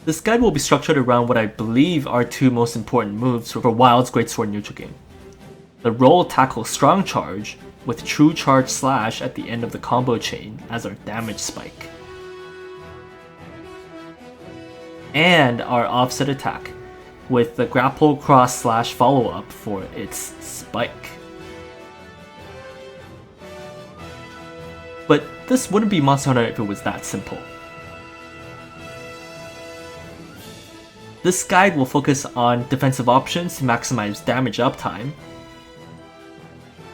This guide will be structured around what I believe are two most important moves for Wild's Greatsword neutral game. The roll tackle strong charge with true charge slash at the end of the combo chain as our damage spike. And our offset attack with the grapple cross slash follow up for its spike. But this wouldn't be Monster Hunter if it was that simple. This guide will focus on defensive options to maximize damage uptime,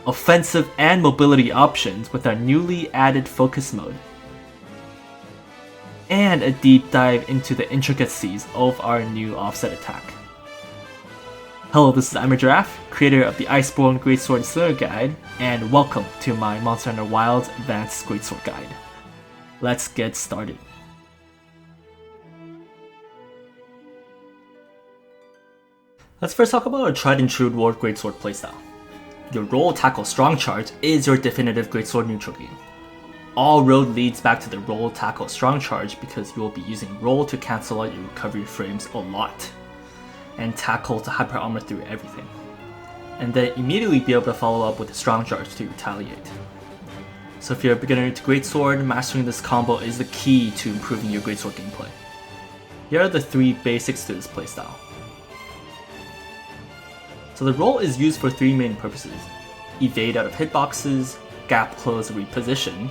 offensive and mobility options with our newly added focus mode, and a deep dive into the intricacies of our new offset attack. Hello, this is MHWilds, creator of the Iceborne Greatsword Slinger Guide, and welcome to my Monster Hunter Wilds Advanced Greatsword Guide. Let's get started. Let's first talk about a tried and true World Greatsword playstyle. Your roll tackle strong charge is your definitive Greatsword neutral game. All road leads back to the roll tackle strong charge because you will be using roll to cancel out your recovery frames a lot, and tackle to hyper armor through everything, and then immediately be able to follow up with a strong charge to retaliate. So if you're a beginner to Greatsword, mastering this combo is the key to improving your Greatsword gameplay. Here are the three basics to this playstyle. So the roll is used for three main purposes: evade out of hitboxes, gap close reposition,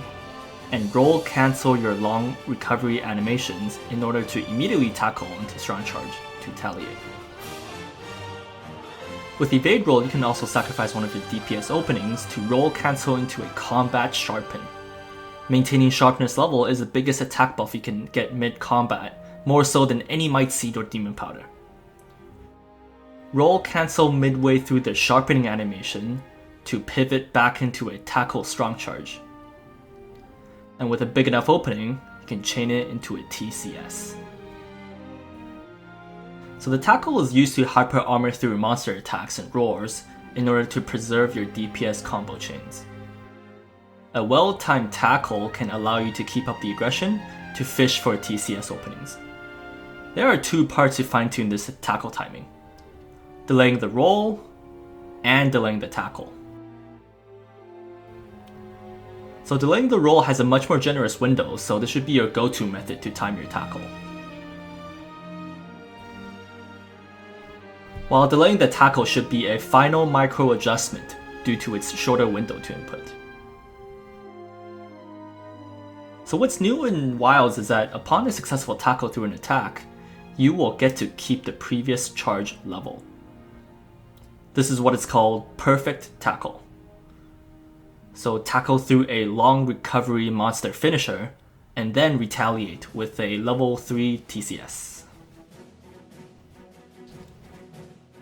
and roll cancel your long recovery animations in order to immediately tackle into strong charge to retaliate. With evade roll, you can also sacrifice one of your DPS openings to roll cancel into a combat sharpen. Maintaining sharpness level is the biggest attack buff you can get mid-combat, more so than any Might Seed or Demon Powder. Roll cancel midway through the sharpening animation to pivot back into a tackle strong charge. And with a big enough opening, you can chain it into a TCS. So the tackle is used to hyper armor through monster attacks and roars in order to preserve your DPS combo chains. A well-timed tackle can allow you to keep up the aggression to fish for TCS openings. There are two parts to fine-tune this tackle timing: delaying the roll and delaying the tackle. So delaying the roll has a much more generous window, so this should be your go-to method to time your tackle. While delaying the tackle should be a final micro adjustment due to its shorter window to input. So what's new in Wilds is that upon a successful tackle through an attack, you will get to keep the previous charge level. This is what is called perfect tackle. So tackle through a long recovery monster finisher, and then retaliate with a level 3 TCS.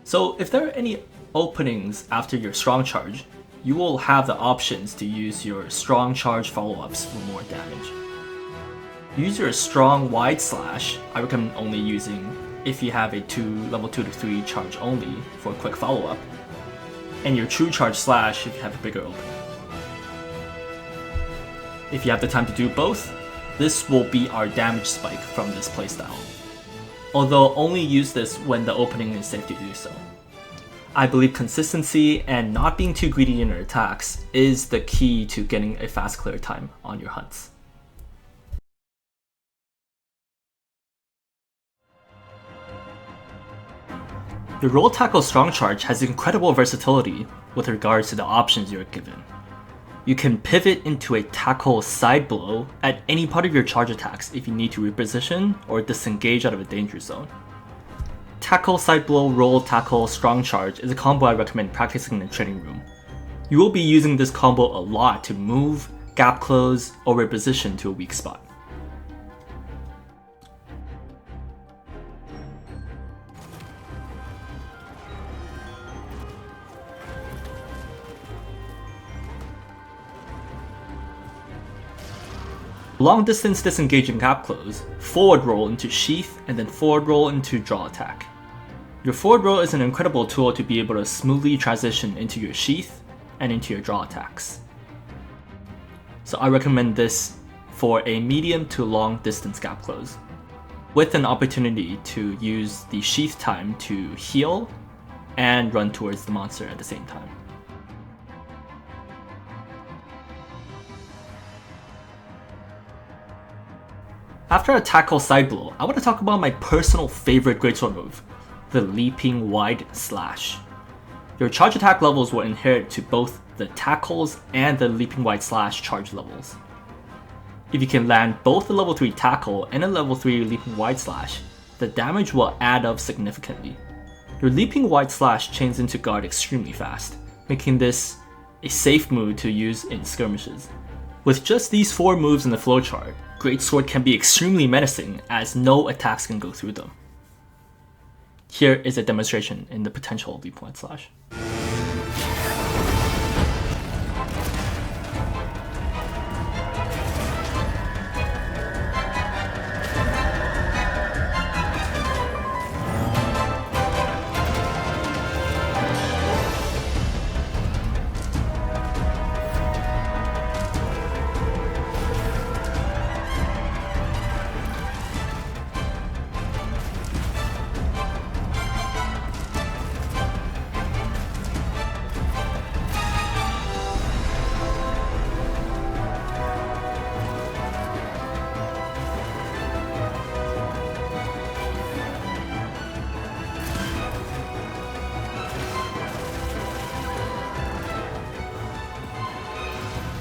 So if there are any openings after your strong charge, you will have the options to use your strong charge follow-ups for more damage. Use your strong wide slash, I recommend only using if you have a level 2 to 3 charge only for a quick follow-up, and your true charge slash if you have a bigger opening. If you have the time to do both, this will be our damage spike from this playstyle, although only use this when the opening is safe to do so. I believe consistency and not being too greedy in your attacks is the key to getting a fast clear time on your hunts. The roll tackle strong charge has incredible versatility with regards to the options you're given. You can pivot into a tackle side blow at any part of your charge attacks if you need to reposition or disengage out of a danger zone. Tackle side blow roll tackle strong charge is a combo I recommend practicing in the training room. You will be using this combo a lot to move, gap close, or reposition to a weak spot. Long distance disengage and gap close, forward roll into sheath, and then forward roll into draw attack. Your forward roll is an incredible tool to be able to smoothly transition into your sheath and into your draw attacks. So I recommend this for a medium to long distance gap close. with an opportunity to use the sheath time to heal and run towards the monster at the same time. After a tackle side blow, I want to talk about my personal favorite Greatsword move, the Leaping Wide Slash. Your charge attack levels will inherit to both the tackles and the Leaping Wide Slash charge levels. If you can land both the level 3 tackle and a level 3 Leaping Wide Slash, the damage will add up significantly. Your Leaping Wide Slash chains into guard extremely fast, making this a safe move to use in skirmishes. With just these 4 moves in the flowchart, Greatsword can be extremely menacing as no attacks can go through them. Here is a demonstration in the potential of Leaping Wide Slash.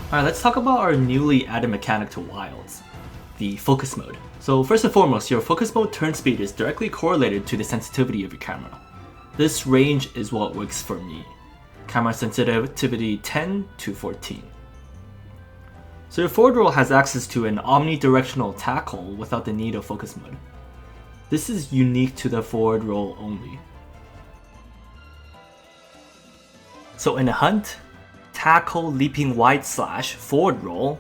Alright, let's talk about our newly added mechanic to Wilds, the focus mode. So first and foremost, your focus mode turn speed is directly correlated to the sensitivity of your camera. This range is what works for me. Camera sensitivity 10 to 14. So your forward roll has access to an omnidirectional tackle without the need of focus mode. This is unique to the forward roll only. So in a hunt, tackle Leaping Wide Slash forward roll,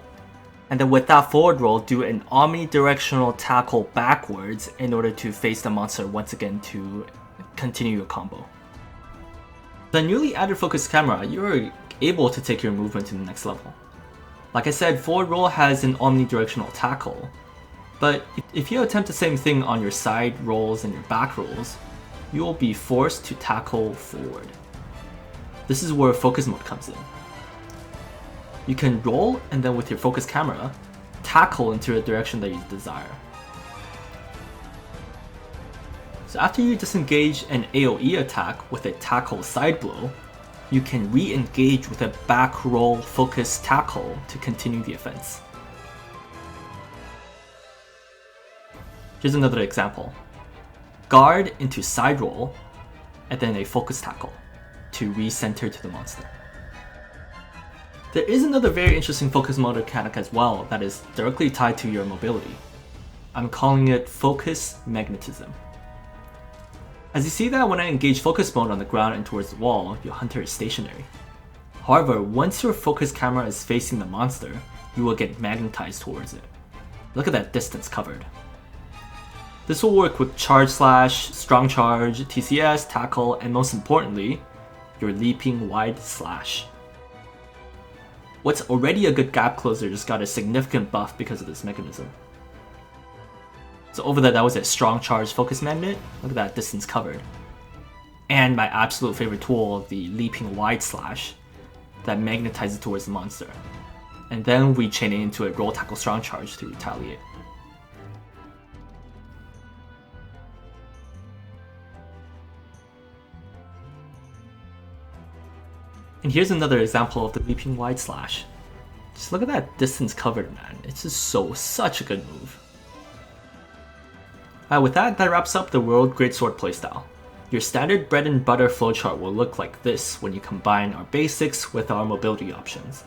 and then with that forward roll do an omnidirectional tackle backwards in order to face the monster once again to continue your combo. The newly added focus camera, you're able to take your movement to the next level. Like I said, forward roll has an omnidirectional tackle, but if you attempt the same thing on your side rolls and your back rolls, you will be forced to tackle forward. This is where focus mode comes in. You can roll and then with your focus camera, tackle into a direction that you desire. So after you disengage an AoE attack with a tackle side blow, you can re-engage with a back roll focus tackle to continue the offense. Here's another example. Guard into side roll, and then a focus tackle to re-center to the monster. There is another very interesting focus mode mechanic as well that is directly tied to your mobility. I'm calling it Focus Magnetism. As you see that when I engage focus mode on the ground and towards the wall, your hunter is stationary. However, once your focus camera is facing the monster, you will get magnetized towards it. Look at that distance covered. This will work with Charge Slash, Strong Charge, TCS, Tackle, and most importantly, your Leaping Wide Slash. What's already a good gap closer just got a significant buff because of this mechanism. So over there, that was a Strong Charge Focus Magnet. Look at that distance covered. And my absolute favorite tool, the Leaping Wide Slash, that magnetizes towards the monster. And then we chain it into a Roll Tackle Strong Charge to retaliate. And here's another example of the Leaping Wide Slash. Just look at that distance covered, man. It's just such a good move. With that wraps up the World Greatsword playstyle. Your standard bread and butter flowchart will look like this when you combine our basics with our mobility options.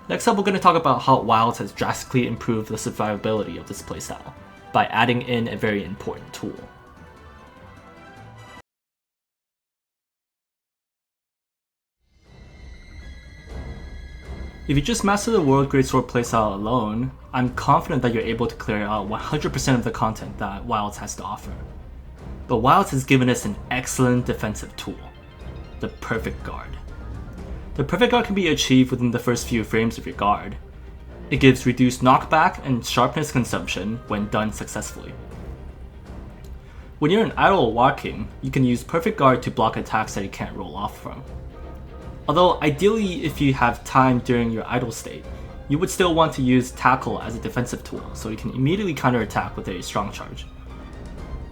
Next up, we're going to talk about how Wilds has drastically improved the survivability of this playstyle by adding in a very important tool. If you just master the World Greatsword playstyle alone, I'm confident that you're able to clear out 100% of the content that Wilds has to offer. But Wilds has given us an excellent defensive tool, the Perfect Guard. The Perfect Guard can be achieved within the first few frames of your guard. It gives reduced knockback and sharpness consumption when done successfully. When you're in idle walking, you can use Perfect Guard to block attacks that you can't roll off from. Although ideally, if you have time during your idle state, you would still want to use Tackle as a defensive tool, so you can immediately counterattack with a strong charge.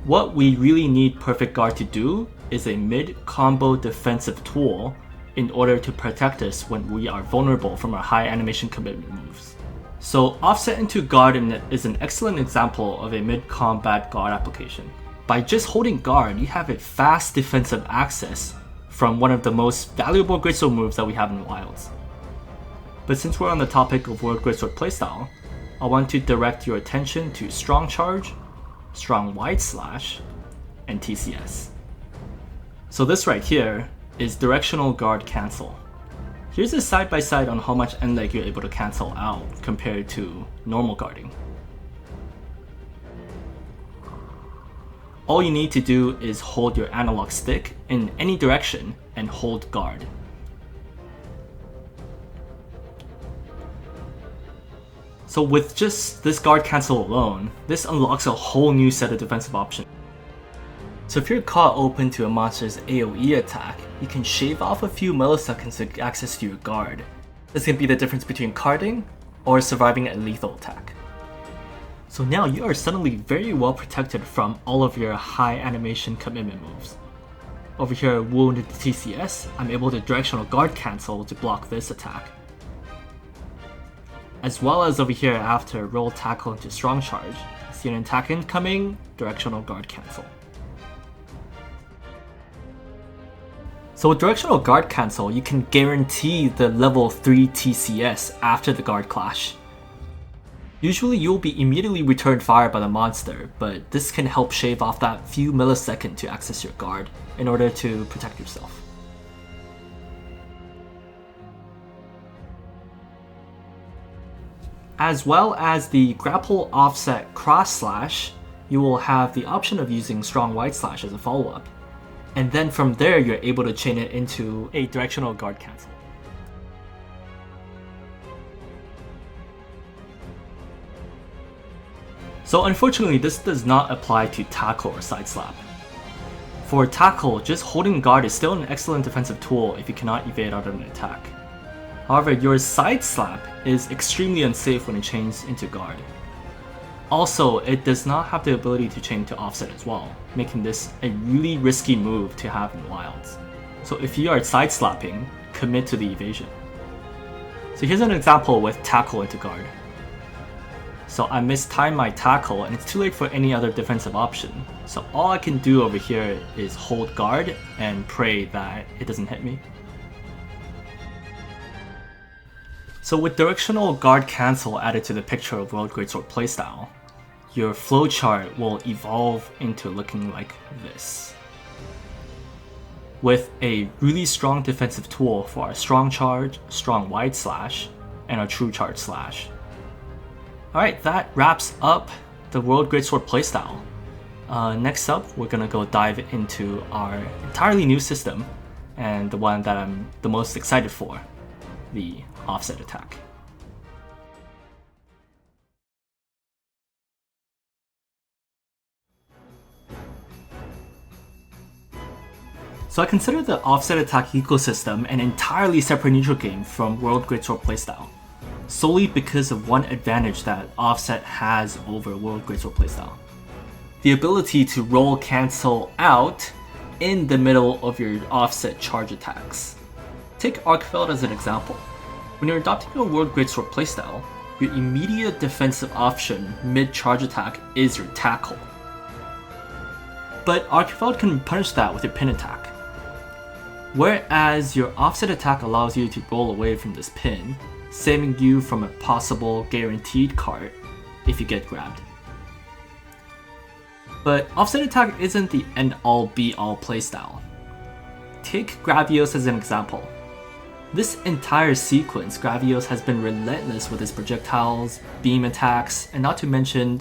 What we really need Perfect Guard to do is a mid-combo defensive tool in order to protect us when we are vulnerable from our high animation commitment moves. So Offset into Guard is an excellent example of a mid-combat guard application. By just holding guard, you have a fast defensive access from one of the most valuable Greatsword moves that we have in Wilds. But since we're on the topic of World Greatsword playstyle, I want to direct your attention to Strong Charge, Strong Wide Slash, and TCS. So this right here is Directional Guard Cancel. Here's a side by side on how much end leg you're able to cancel out compared to normal guarding. All you need to do is hold your analog stick in any direction and hold guard. So with just this guard cancel alone, this unlocks a whole new set of defensive options. So if you're caught open to a monster's AoE attack, you can shave off a few milliseconds to get access to your guard. This can be the difference between carding or surviving a lethal attack. So now you are suddenly very well protected from all of your high animation commitment moves. Over here, wounded TCS, I'm able to directional guard cancel to block this attack. As well as over here after roll tackle into strong charge, see an attack incoming, directional guard cancel. So with directional guard cancel, you can guarantee the level 3 TCS after the guard clash. Usually you'll be immediately returned fire by the monster, but this can help shave off that few milliseconds to access your guard in order to protect yourself. As well as the grapple offset cross slash, you will have the option of using strong wide slash as a follow-up. And then from there you're able to chain it into a directional guard cancel. So unfortunately, this does not apply to tackle or side slap. For tackle, just holding guard is still an excellent defensive tool if you cannot evade out of an attack. However, your side slap is extremely unsafe when it chains into guard. Also, it does not have the ability to chain to offset as well, making this a really risky move to have in Wilds. So if you are side slapping, commit to the evasion. So here's an example with tackle into guard. So I mistimed my tackle and it's too late for any other defensive option. So all I can do over here is hold guard and pray that it doesn't hit me. So with directional guard cancel added to the picture of World Greatsword playstyle, your flowchart will evolve into looking like this. With a really strong defensive tool for our strong charge, strong wide slash, and our true charge slash. Alright, that wraps up the World Greatsword playstyle. Next up, we're gonna go dive into our entirely new system, and the one that I'm the most excited for, the offset attack. So I consider the offset attack ecosystem an entirely separate neutral game from World Greatsword playstyle, solely because of one advantage that offset has over World Greatsword playstyle. The ability to roll cancel out in the middle of your offset charge attacks. Take Archfeld as an example. When you're adopting a World Greatsword playstyle, your immediate defensive option mid-charge attack is your tackle. But Archfeld can punish that with your pin attack. Whereas your offset attack allows you to roll away from this pin, saving you from a possible guaranteed card if you get grabbed. But offset attack isn't the end-all be-all playstyle. Take Gravios as an example. This entire sequence, Gravios has been relentless with his projectiles, beam attacks, and not to mention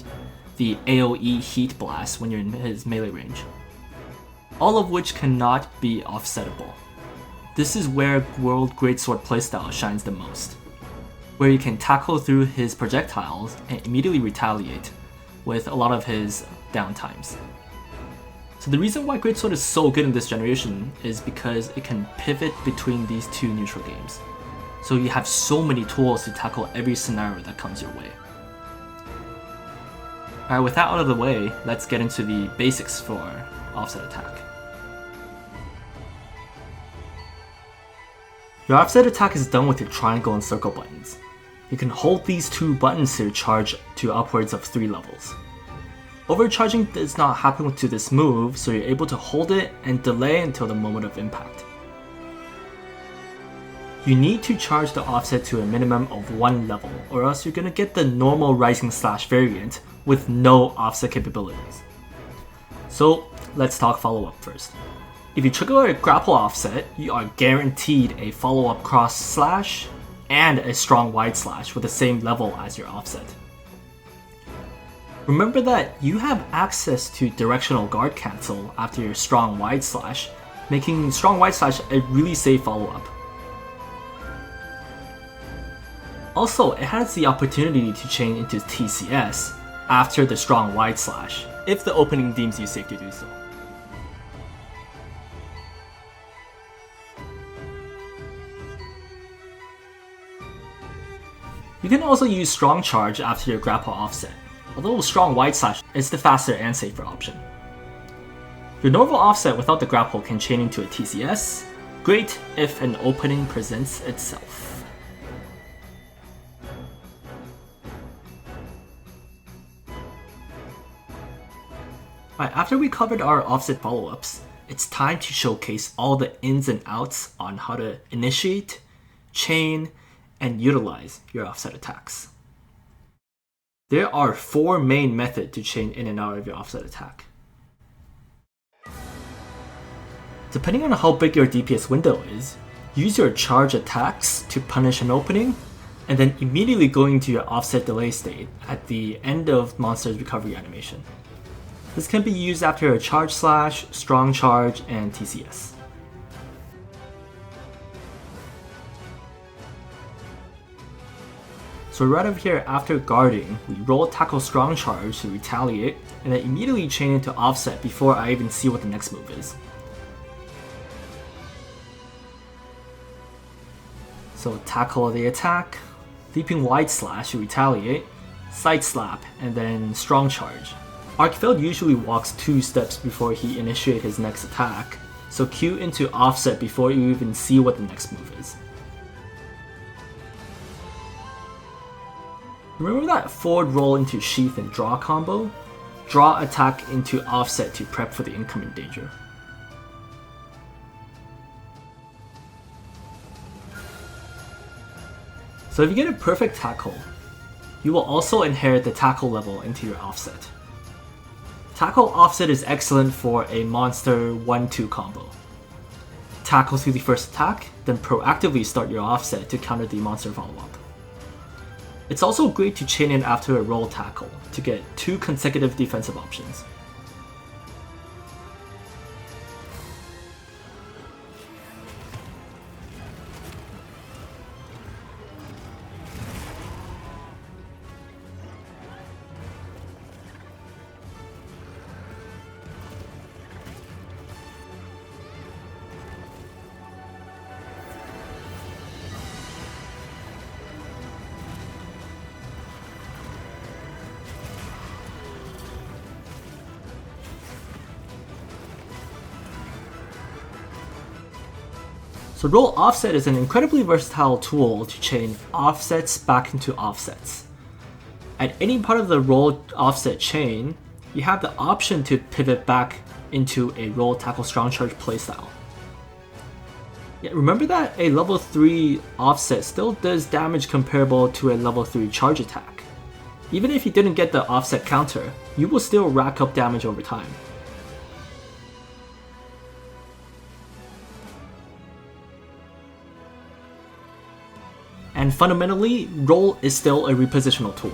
the AoE heat blast when you're in his melee range. All of which cannot be offsettable. This is where World Greatsword playstyle shines the most, where you can tackle through his projectiles and immediately retaliate with a lot of his downtimes. So the reason why Greatsword is so good in this generation is because it can pivot between these two neutral games. So you have so many tools to tackle every scenario that comes your way. Alright, with that out of the way, let's get into the basics for offset attack. Your offset attack is done with your triangle and circle buttons. You can hold these two buttons to charge to upwards of 3 levels. Overcharging does not happen to this move, so you're able to hold it and delay until the moment of impact. You need to charge the offset to a minimum of 1 level, or else you're gonna get the normal rising slash variant with no offset capabilities. So let's talk follow-up first. If you trigger a grapple offset, you are guaranteed a follow-up cross slash and a strong wide slash with the same level as your offset. Remember that you have access to directional guard cancel after your strong wide slash, making strong wide slash a really safe follow-up. Also, it has the opportunity to chain into TCS after the strong wide slash, if the opening deems you safe to do so. You can also use strong charge after your grapple offset, although strong wide slash is the faster and safer option. Your normal offset without the grapple can chain into a TCS, great if an opening presents itself. Alright, after we covered our offset follow-ups, it's time to showcase all the ins and outs on how to initiate, chain, and utilize your offset attacks. There are 4 main methods to chain in and out of your offset attack. Depending on how big your DPS window is, use your charge attacks to punish an opening, and then immediately go into your offset delay state at the end of monster's recovery animation. This can be used after a charge slash, strong charge, and TCS. So right over here, after guarding, we roll tackle strong charge to retaliate, and then immediately chain into offset before I even see what the next move is. So tackle the attack, leaping wide slash to retaliate, side slap, and then strong charge. Arkfeld usually walks 2 steps before he initiates his next attack, so Q into offset before you even see what the next move is. Remember that forward roll into sheath and draw combo? Draw attack into offset to prep for the incoming danger. So if you get a perfect tackle, you will also inherit the tackle level into your offset. Tackle offset is excellent for a monster 1-2 combo. Tackle through the first attack, then proactively start your offset to counter the monster follow-up. It's also great to chain in after a roll tackle to get 2 consecutive defensive options. So roll offset is an incredibly versatile tool to chain offsets back into offsets. At any part of the roll offset chain, you have the option to pivot back into a roll tackle strong charge playstyle. Yet remember that a level 3 offset still does damage comparable to a level 3 charge attack. Even if you didn't get the offset counter, you will still rack up damage over time. And fundamentally, roll is still a repositional tool.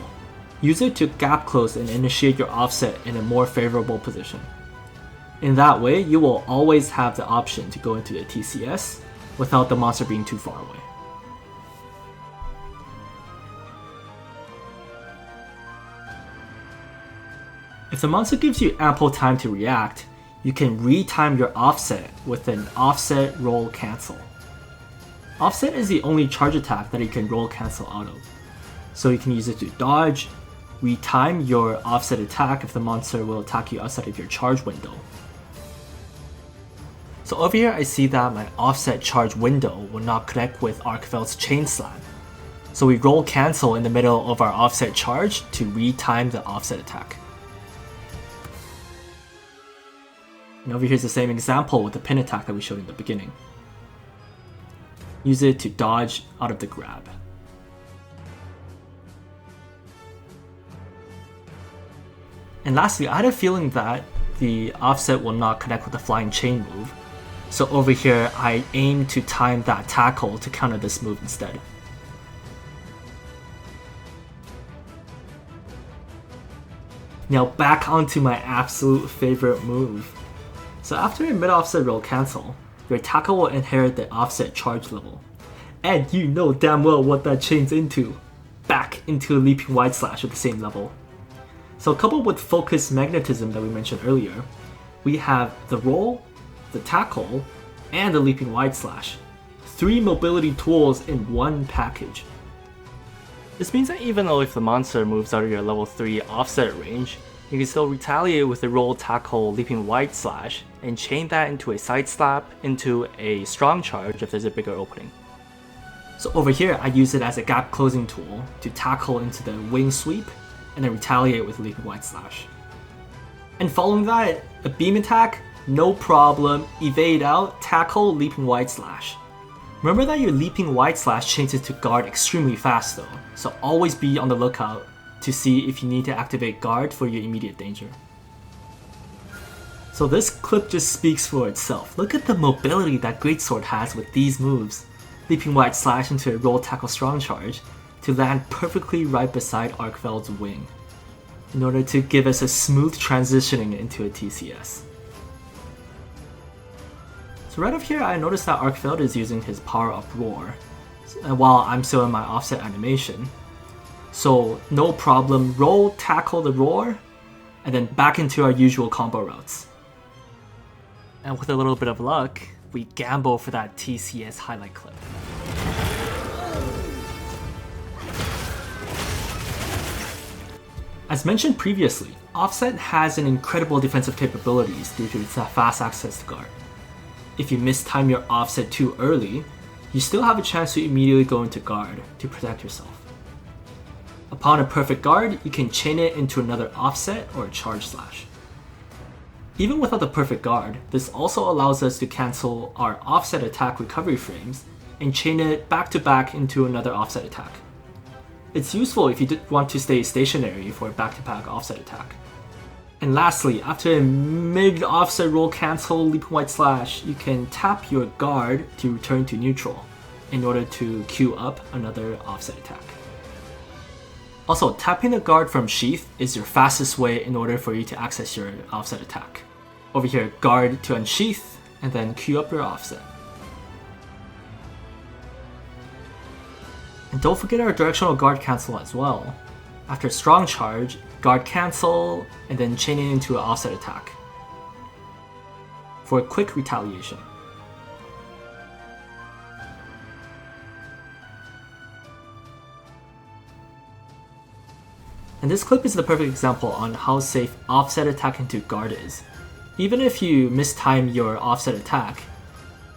Use it to gap close and initiate your offset in a more favorable position. In that way, you will always have the option to go into the TCS without the monster being too far away. If the monster gives you ample time to react, you can retime your offset with an offset roll cancel. Offset is the only charge attack that you can roll cancel out of. So you can use it to dodge, retime your offset attack if the monster will attack you outside of your charge window. So over here I see that my offset charge window will not connect with Archveld's Chain Slam. So we roll cancel in the middle of our offset charge to retime the offset attack. And over here's the same example with the pin attack that we showed in the beginning. Use it to dodge out of the grab. And lastly, I had a feeling that the offset will not connect with the flying chain move. So over here, I aim to time that tackle to counter this move instead. Now back onto my absolute favorite move. So after a mid-offset roll cancel, your tackle will inherit the offset charge level. And you know damn well what that chains into. Back into a leaping wide slash at the same level. So coupled with focus magnetism that we mentioned earlier, we have the roll, the tackle, and the leaping wide slash. 3 mobility tools in one package. This means that even though if the monster moves out of your level 3 offset range, you can still retaliate with the roll, tackle, leaping wide slash, and chain that into a side slap into a strong charge if there's a bigger opening. So over here, I use it as a gap closing tool to tackle into the wing sweep, and then retaliate with leaping wide slash. And following that, a beam attack, no problem, evade out, tackle, leaping wide slash. Remember that your leaping wide slash changes to guard extremely fast though, so always be on the lookout to see if you need to activate guard for your immediate danger. So this clip just speaks for itself. Look at the mobility that Greatsword has with these moves. Leaping wide slash into a roll, tackle, strong charge to land perfectly right beside Archveld's wing in order to give us a smooth transitioning into a TCS. So right over here, I noticed that Archveld is using his power-up roar, while I'm still in my offset animation. So no problem, roll, tackle the roar, and then back into our usual combo routes. And with a little bit of luck, we gamble for that TCS highlight clip. As mentioned previously, Offset has an incredible defensive capabilities due to its fast access to guard. If you mistime your offset too early, you still have a chance to immediately go into guard to protect yourself. Upon a perfect guard, you can chain it into another offset or a charge slash. Even without the perfect guard, this also allows us to cancel our offset attack recovery frames and chain it back to back into another offset attack. It's useful if you want to stay stationary for a back-to-back offset attack. And lastly, after a mid-offset roll cancel leaping wide slash, you can tap your guard to return to neutral in order to queue up another offset attack. Also, tapping the guard from sheath is your fastest way in order for you to access your offset attack. Over here, guard to unsheath, and then queue up your offset. And don't forget our directional guard cancel as well. After strong charge, guard cancel, and then chain it into an offset attack for a quick retaliation. And this clip is the perfect example on how safe offset attack into guard is. Even if you mistime your offset attack,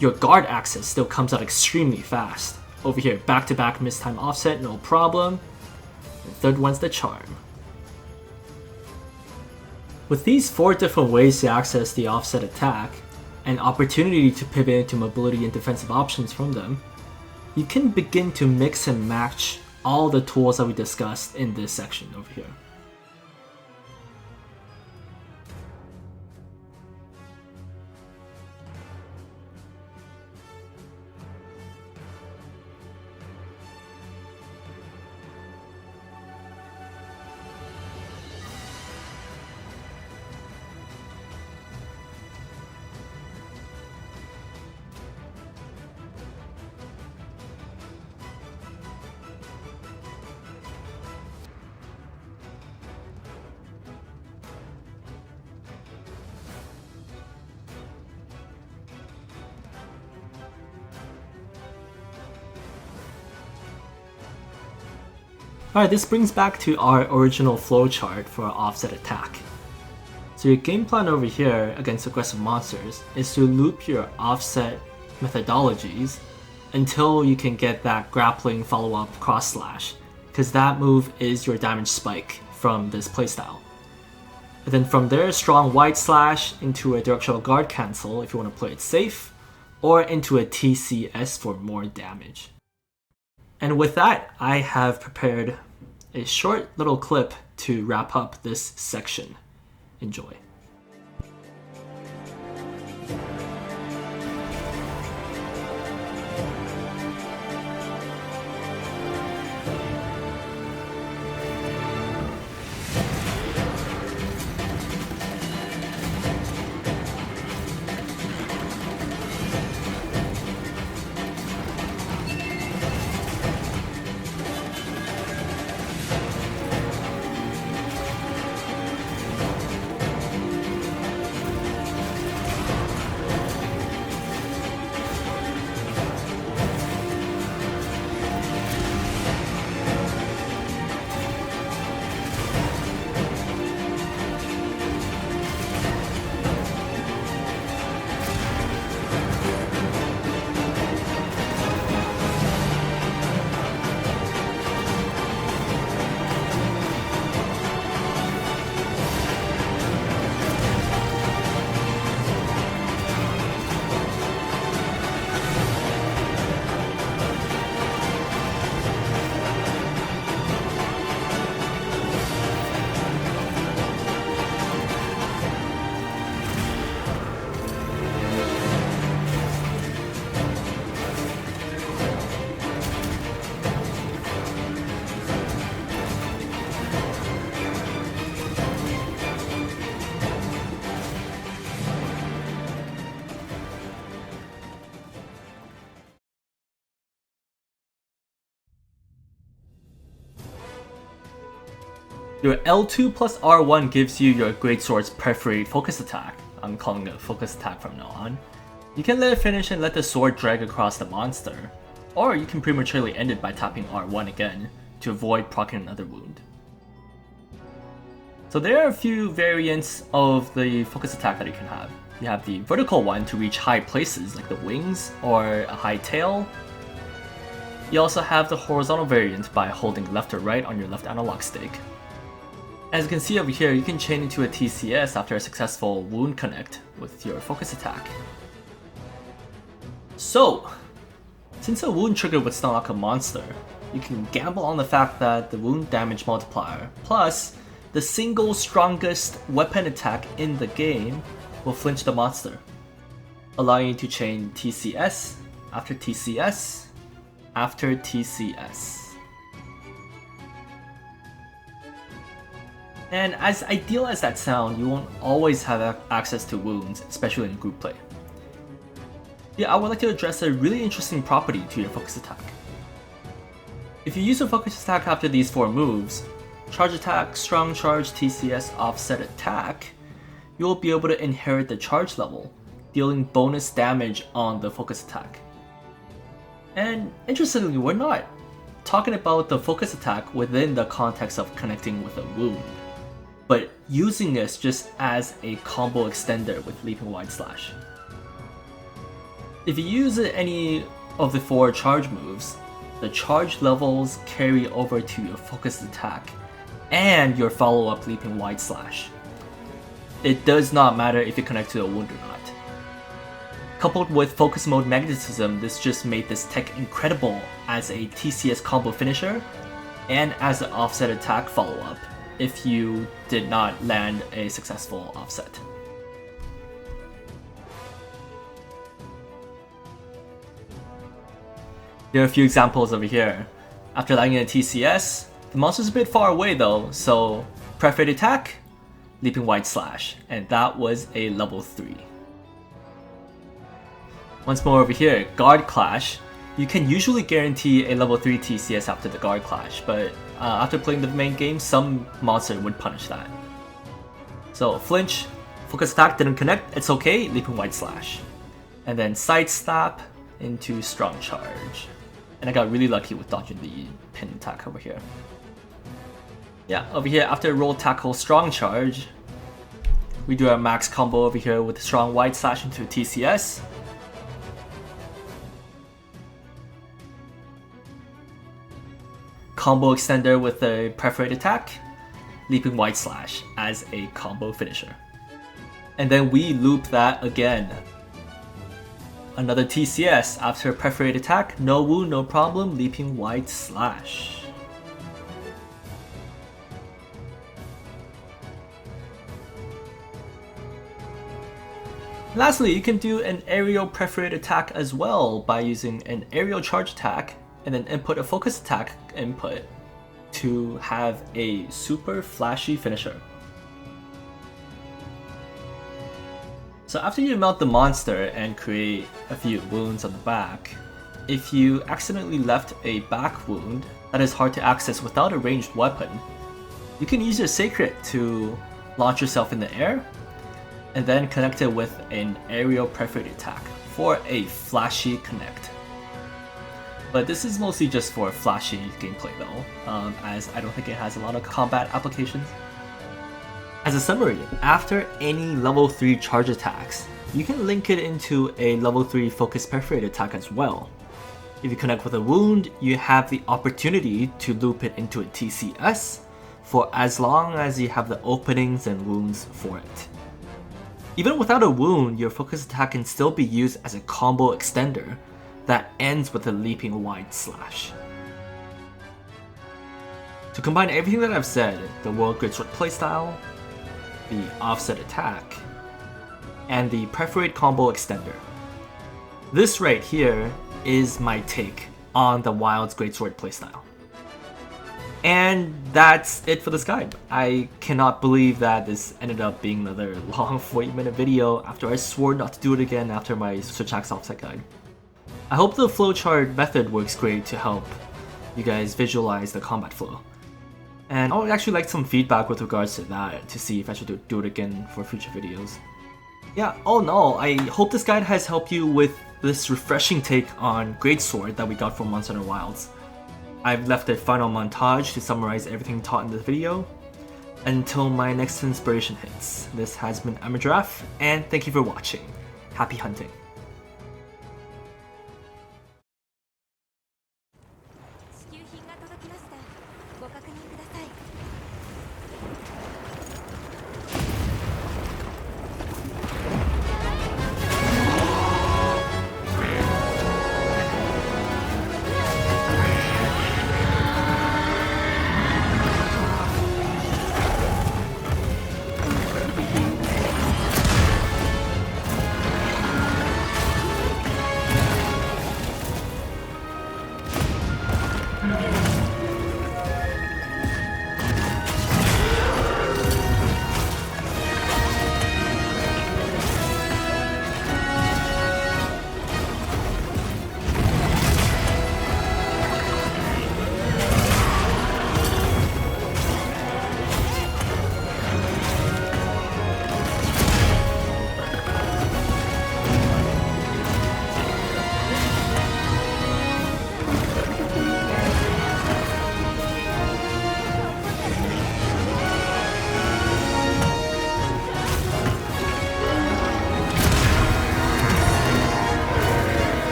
your guard access still comes out extremely fast. Over here, back-to-back mistime offset, no problem. The third one's the charm. With these 4 different ways to access the offset attack, and opportunity to pivot into mobility and defensive options from them, you can begin to mix and match all the tools that we discussed in this section over here. Alright, this brings back to our original flowchart for our offset attack. So your game plan over here against aggressive monsters is to loop your offset methodologies until you can get that grappling follow-up cross slash, because that move is your damage spike from this playstyle. And then from there, strong wide slash into a directional guard cancel if you want to play it safe, or into a TCS for more damage. And with that, I have prepared a short little clip to wrap up this section. Enjoy. Your L2 plus R1 gives you your Greatsword's Perforate focus attack. I'm calling it a focus attack from now on. You can let it finish and let the sword drag across the monster, or you can prematurely end it by tapping R1 again to avoid proccing another wound. So there are a few variants of the focus attack that you can have. You have the vertical one to reach high places like the wings or a high tail. You also have the horizontal variant by holding left or right on your left analog stick. As you can see over here, you can chain into a TCS after a successful wound connect with your focus attack. So, since a wound trigger would stun lock a monster, you can gamble on the fact that the wound damage multiplier plus the single strongest weapon attack in the game will flinch the monster, allowing you to chain TCS after TCS after TCS. And as ideal as that sounds, you won't always have access to wounds, especially in group play. Yeah, I would like to address a really interesting property to your focus attack. If you use a focus attack after these 4 moves, charge attack, strong charge, TCS, offset attack, you will be able to inherit the charge level, dealing bonus damage on the focus attack. And interestingly, we're not talking about the focus attack within the context of connecting with a wound, but using this just as a combo extender with leaping wide slash. If you use any of the 4 charge moves, the charge levels carry over to your focused attack and your follow-up leaping wide slash. It does not matter if you connect to a wound or not. Coupled with focus mode magnetism, this just made this tech incredible as a TCS combo finisher and as an offset attack follow-up if you did not land a successful offset. There are a few examples over here. After landing a TCS, the monster's a bit far away though, so Perforate attack, leaping wide slash, and that was a level 3. Once more over here, guard clash. You can usually guarantee a level 3 TCS after the guard clash, but after playing the main game, some monster would punish that. So flinch, focus attack didn't connect, it's okay, leaping wide slash. And then side stab into strong charge. And I got really lucky with dodging the pin attack over here. Yeah, over here after roll tackle strong charge, we do our max combo over here with strong wide slash into TCS. Combo extender with a Perforate attack, leaping wide slash as a combo finisher. And then we loop that again. Another TCS after Perforate attack, no wound, no problem, leaping wide slash. Lastly, you can do an aerial Perforate attack as well by using an aerial charge attack and then input a focus attack input to have a super flashy finisher. So after you mount the monster and create a few wounds on the back, if you accidentally left a back wound that is hard to access without a ranged weapon, you can use your Sacred to launch yourself in the air and then connect it with an aerial Perforate attack for a flashy connect. But this is mostly just for flashy gameplay though, as I don't think it has a lot of combat applications. As a summary, after any level 3 charge attacks, you can link it into a level 3 focus Perforate attack as well. If you connect with a wound, you have the opportunity to loop it into a TCS for as long as you have the openings and wounds for it. Even without a wound, your focus attack can still be used as a combo extender that ends with a leaping wide slash. To combine everything that I've said, the World Greatsword playstyle, the offset attack, and the Perforate combo extender, this right here is my take on the Wilds Greatsword playstyle. And that's it for this guide. I cannot believe that this ended up being another long 40-minute video after I swore not to do it again after my switch axe offset guide. I hope the flowchart method works great to help you guys visualize the combat flow. And I would actually like some feedback with regards to that to see if I should do it again for future videos. Yeah, all in all, I hope this guide has helped you with this refreshing take on Greatsword that we got from Monster Hunter Wilds. I've left a final montage to summarize everything taught in this video. Until my next inspiration hits, this has been MHWilds, and thank you for watching. Happy hunting.